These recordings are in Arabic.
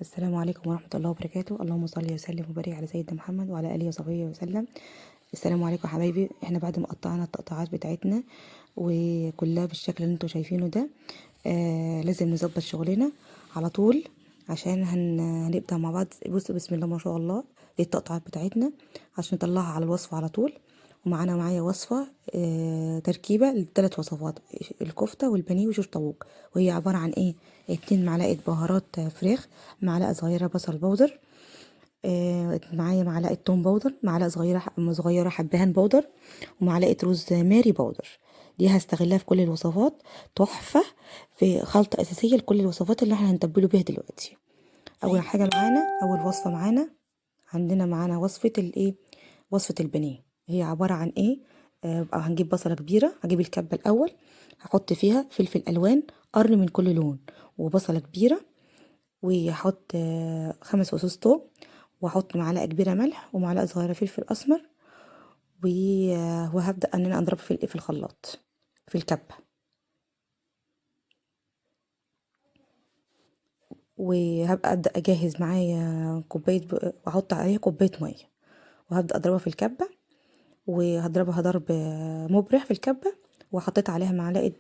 السلام عليكم ورحمة الله وبركاته. اللهم صل وسلم وبارك على سيدنا محمد وعلى آله وصحبه وسلم. السلام عليكم يا حبايبي. احنا بعد ما قطعنا التقطيعات بتاعتنا وكلها بالشكل اللي انتوا شايفينه ده، لازم نظبط شغلنا على طول عشان هنبدأ مع بعض. بصوا بسم الله ما شاء الله، دي التقطيعات بتاعتنا عشان نطلعها على الوصفة على طول. معايا وصفة تركيبة لثلاث وصفات: الكفتة والبانيه وشوش طاووق. وهي عبارة عن ايه؟ 2 معلقة بهارات فراخ، معلقة صغيرة بصل بودر، معايا معلقة توم بودر، معلقة صغيرة حبهان بودر، ومعلقة روز ماري بودر. دي هستغلها في كل الوصفات، تحفة، في خلطة أساسية لكل الوصفات اللي احنا هنتبله بيها دلوقتي. أول وصفة معانا وصفة الايه، وصفة البانيه. هي عبارة عن ايه؟ هنجيب بصلة كبيرة، هجيب الكبة الأول، هحط فيها فلفل ألوان قرن من كل لون، وبصلة كبيرة، وهحط 5 فصوص توم، واحط معلقه كبيره ملح ومعلقه صغيره فلفل اسمر، وهبدا ان انا اضربه في الخلاط في الكبه. وهبقى ابدا اجهز معايا واحط عليها كوبايه ميه، وهبدا اضربها في الكبه، وهضربها ضرب مبرح في الكبه. وحطيت عليها معلقه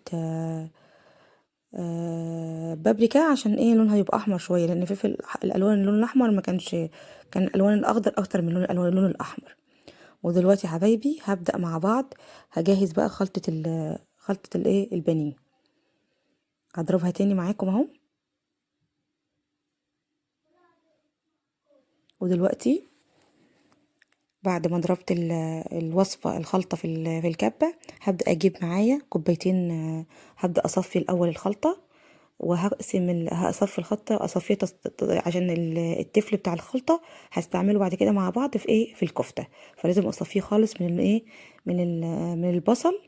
بابريكا، عشان ايه؟ لونها يبقى احمر شويه، لان فلفل الالوان اللون الاحمر ما كانش، كان الالوان الاخضر اكتر من اللون الاحمر. ودلوقتي يا حبايبي هبدأ مع بعض، هجهز بقى خلطة الايه، البانيه. هضربها تاني معاكم اهو. ودلوقتي بعد ما ضربت الخلطة في الكبة، هبدأ اجيب معايا كوبايتين. هبدأ اصفي الاول الخلطة، هصفي الخلطة، اصفيه عشان التفل بتاع الخلطة هستعمله بعد كده مع بعض في ايه، في الكفتة. فلازم اصفيه خالص من الايه، من البصل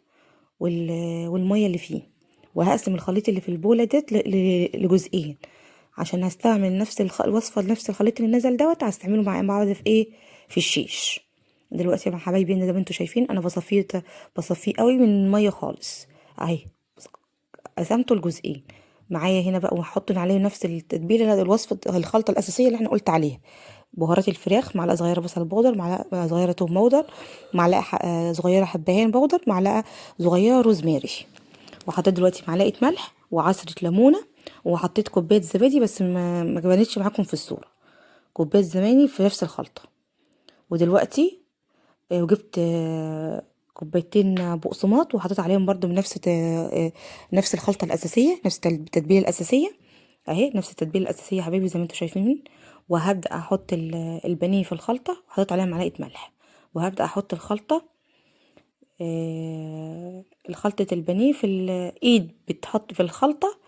والميه اللي فيه. وهقسم الخليط اللي في البوله ديت لجزئين، عشان هستعمل الوصفه نفس الخليط اللي نزل دوت، هستعمله مع بعض في ايه، في الشيش. دلوقتي يا حبايبي زي ما انتوا شايفين انا بصفيه قوي من الميه خالص اهي، قسمته لجزئين. معايا هنا بقى، وهحط عليه نفس التتبيله، الوصفه الخلطه الاساسيه اللي احنا قلت عليها: بهارات الفراخ، معلقه صغيره بصل بودر، معلقه صغيره توم بودر، معلقه صغيره حبهان بودر، معلقه صغيره روزماري. وحطيت دلوقتي معلقه ملح وعصره ليمونه، وحطيت كوبايه زبادي، بس ما بانتش معاكم في الصوره، كوبايه زبادي في نفس الخلطه. ودلوقتي وجبت كوبايتين بقسماط، وحطيت عليهم برضو نفس الخلطه الاساسيه، نفس التتبيله الاساسيه اهي، نفس التتبيله الاساسيه يا حبايبي زي ما انتم شايفين. وهبدا احط البانيه في الخلطه، وحطيت عليها معلقه ملح. وهبدا احط الخلطه البانيه في الايد، بتحط في الخلطه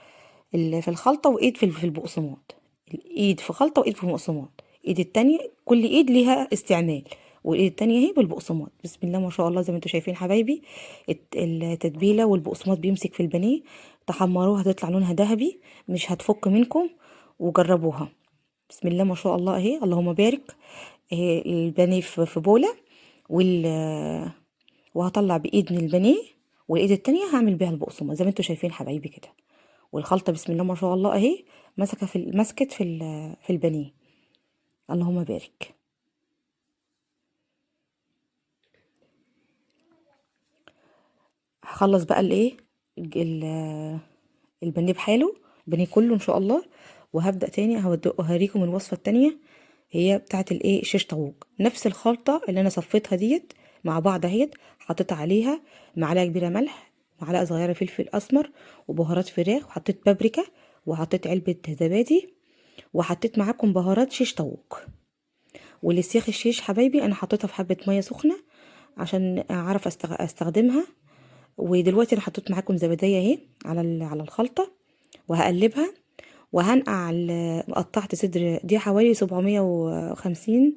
في الخلطه، وايد في البقسماط. الايد في خلطه وايد في البقسماط، ايد التانية، كل ايد ليها استعمال. والايد التانية اهي بالبقسماط. بسم الله ما شاء الله زي ما انتم شايفين حبايبي، التتبيله والبقسماط بيمسك في البانيه. تحمروها هتطلع لونها ذهبي، مش هتفك منكم، وجربوها. بسم الله ما شاء الله اهي، اللهم بارك. اهي البانيه في بوله، وال وهطلع بايد من البانيه، والايد التانية هعمل بيها البقسماط زي ما انتم شايفين حبايبي كده. والخلطه بسم الله ما شاء الله اهي، مسكت في البانيه، اللهم بارك. هخلص بقى الايه، البانيه بحاله، البانيه كله ان شاء الله. وهبدا تاني هوريكم الوصفه التانية، هي بتاعه الايه، شيش طاووق. نفس الخلطه اللي انا صفيتها ديت مع بعض اهيت، حطيت عليها معلقه كبيره ملح، معلقه صغيره فلفل اسمر، وبهارات فراخ، وحطيت بابريكا، وحطيت علبه زبادي، وحطيت معاكم بهارات شيش طاووق. والسياخ الشيش حبايبي انا حطيتها في حبه ميه سخنه عشان اعرف استخدمها. ودلوقتي انا حطيت معاكم زبديه اهي على الخلطه، وهقلبها. وهنقع قطعت صدر، دي حوالي 750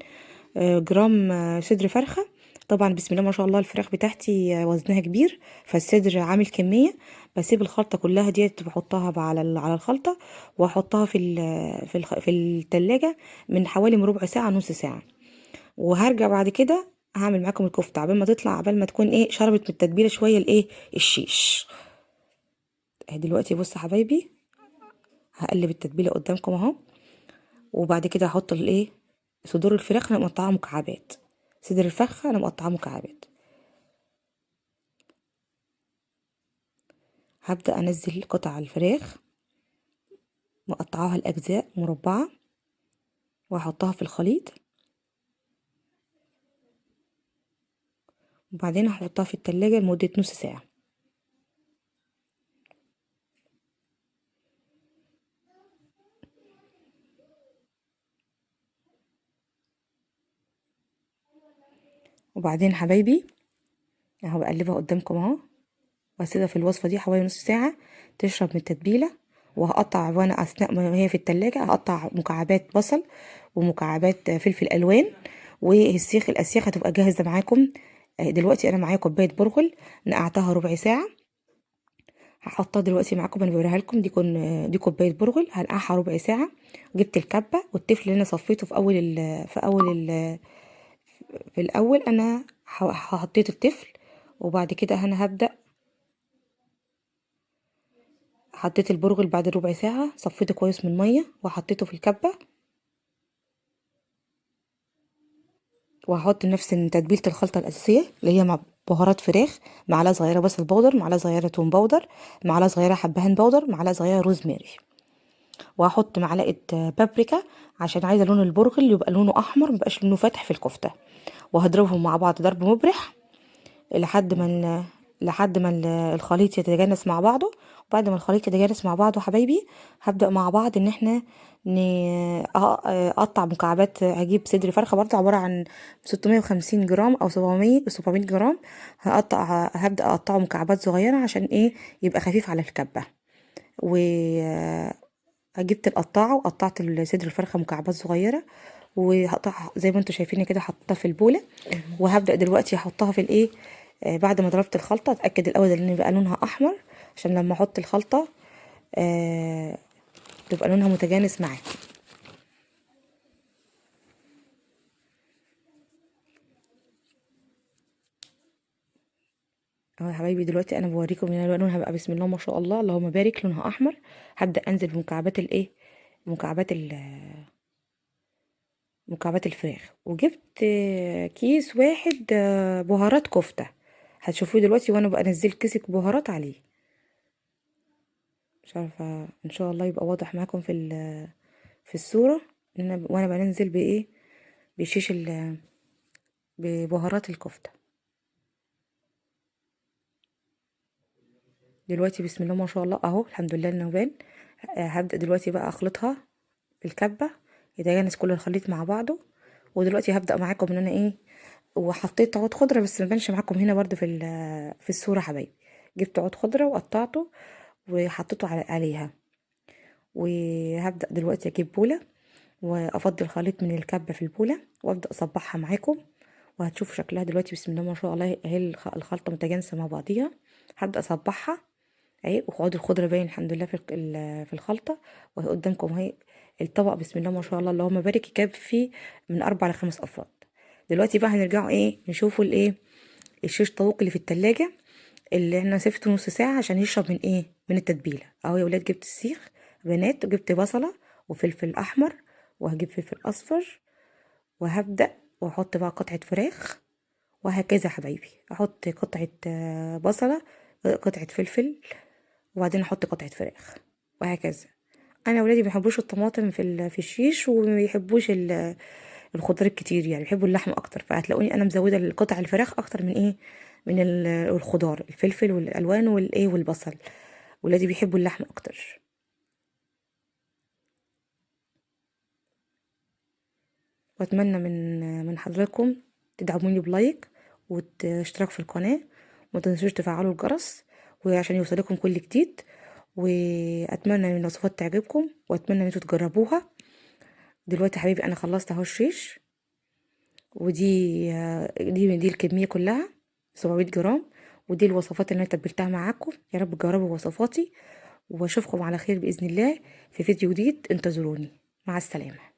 جرام صدر فرخه. طبعا بسم الله ما شاء الله الفراخ بتاعتي وزنها كبير، فالصدر عامل كميه. بسيب الخلطه كلها ديت، بحطها بقى على الخلطه، واحطها في التلاجة من حوالي من ربع ساعه نص ساعه. وهرجع بعد كده هعمل معاكم الكفته، عبال ما تطلع، عبال ما تكون ايه، شربت من التتبيله شويه الايه، الشيش. اهي دلوقتي بص حبايبي، هقلب التتبيله قدامكم اهو. وبعد كده هحط الايه صدور الفراخ انا مقطعاها مكعبات، صدر الفرخه انا مقطعاها مكعبات. هبدأ انزل قطع الفراخ مقطعاها لاجزاء مربعه واحطها في الخليط، وبعدين هحطها في التلاجة لمدة نص ساعة. وبعدين حبايبي اهو بقلبها قدامكم اهو، واسيبها في الوصفة دي حوالي نص ساعة تشرب من التتبيلة. وهقطع وانا اثناء ما هي في التلاجة هقطع مكعبات بصل ومكعبات فلفل الوان، الاسياخ هتبقى جاهزة معاكم. دلوقتي انا معايا كوباية برغل نقعتها ربع ساعة، هحطها دلوقتي معاكم انا بوريها لكم. دي كوبايه برغل هنقعها ربع ساعه. جبت الكبه والتفل اللي انا صفيته في الاول انا حطيت التفل. وبعد كده انا هبدا حطيت البرغل بعد ربع ساعه، صفيته كويس من ميه وحطيته في الكبه. وهحط نفس تتبيله الخلطه الاساسيه اللي هي مع بهارات فراخ، معلقه صغيره بصل بودر، معلقه صغيره توم بودر، معلقه صغيره حبهان بودر، معلقه صغيره روزماري. وهحط معلقه بابريكا عشان عايزه لون البرغل يبقى لونه احمر ميبقاش لونه فاتح في الكفته. وهضربهم مع بعض ضرب مبرح لحد ما الخليط يتجانس مع بعضه. وبعد ما الخليط يتجانس مع بعضه حبايبي هبدأ مع بعض ان احنا اقطع مكعبات. هجيب صدر فرخه برضه عباره عن 650 جرام او 700 جرام. هبدأ اقطعه مكعبات صغيره عشان ايه يبقى خفيف على الكبه. و جبت القطاعه وقطعت صدر الفرخه مكعبات صغيره، وهقطعها زي ما انتم شايفين كده، حطيتها في البوله. وهبدأ دلوقتي احطها في الايه بعد ما ضربت الخلطه اتاكد الاول ان يبقى لونها احمر عشان لما احط الخلطه آه تبقى لونها متجانس معاك. اهو يا حبايبي دلوقتي انا بوريكم ان لونها بقى بسم الله ما شاء الله اللهم بارك لونها احمر. هبدأ انزل بمكعبات الايه مكعبات مكعبات الفراخ. وجبت كيس واحد بهارات كفتة، هتشوفوه دلوقتي وانا بقى انزل كيس بهارات عليه. مش عارفة ان شاء الله يبقى واضح معاكم في الصورة ان وانا بنزل بايه بشيش ببهارات الكفتة. دلوقتي بسم الله ما شاء الله اهو الحمد لله النوبان. هبدأ دلوقتي بقى اخلطها بالكبة يتجانس كل الخليط مع بعضه. ودلوقتي هبدأ معاكم ان انا ايه وحطيت عود خضره بس ما بانش معاكم هنا برضو في الصوره حبايبي. جبت عود خضره وقطعته وحطيته عليها. وهبدأ دلوقتي اجيب بوله وافضي الخليط من الكبه في البوله وابدأ اصبعها معاكم. وهتشوفوا شكلها دلوقتي بسم الله ما شاء الله اهي الخلطه متجانسه مع بعضيها. هبدأ اصبعها اهي، وعود الخضره باين الحمد لله في الخلطه. وهي قدامكم اهي الطبق بسم الله ما شاء الله اللهم بارك يكفي من 4 ل5 افراد. دلوقتي بقى هنرجعوا ايه نشوفوا الايه الشيش طاووق اللي في التلاجة اللي احنا سيبته نص ساعة عشان يشرب من ايه من التتبيلة. اهو يا ولاد جبت السيخ بنات وجبت بصلة وفلفل احمر وهجيب فلفل اصفر. وهبدأ واحط بقى قطعة فراخ وهكذا يا حبايبي. احط قطعة بصلة، قطعة فلفل، وبعدين احط قطعة فراخ وهكذا. انا ولادي ما بيحبوش الطماطم في الشيش وما بيحبوش الخضار الكتير، يعني بيحبوا اللحم اكتر. فهتلاقوني انا مزوده القطع الفراخ اكتر من ايه من الخضار الفلفل والالوان والايه والبصل. ولادي بيحبوا اللحم اكتر. واتمنى من حضراتكم تدعموني بلايك واشتراك في القناه، وما تنسوش تفعلوا الجرس وعشان يوصلكم كل جديد. واتمنى ان الوصفات تعجبكم واتمنى ان انتوا تجربوها. دلوقتي يا حبيبي انا خلصت اهو الشيش، ودي دي الكميه كلها 700 جرام. ودي الوصفات اللي انا تبلتها معاكم. يا رب تجربوا وصفاتي واشوفكم على خير باذن الله في فيديو جديد. انتظروني، مع السلامه.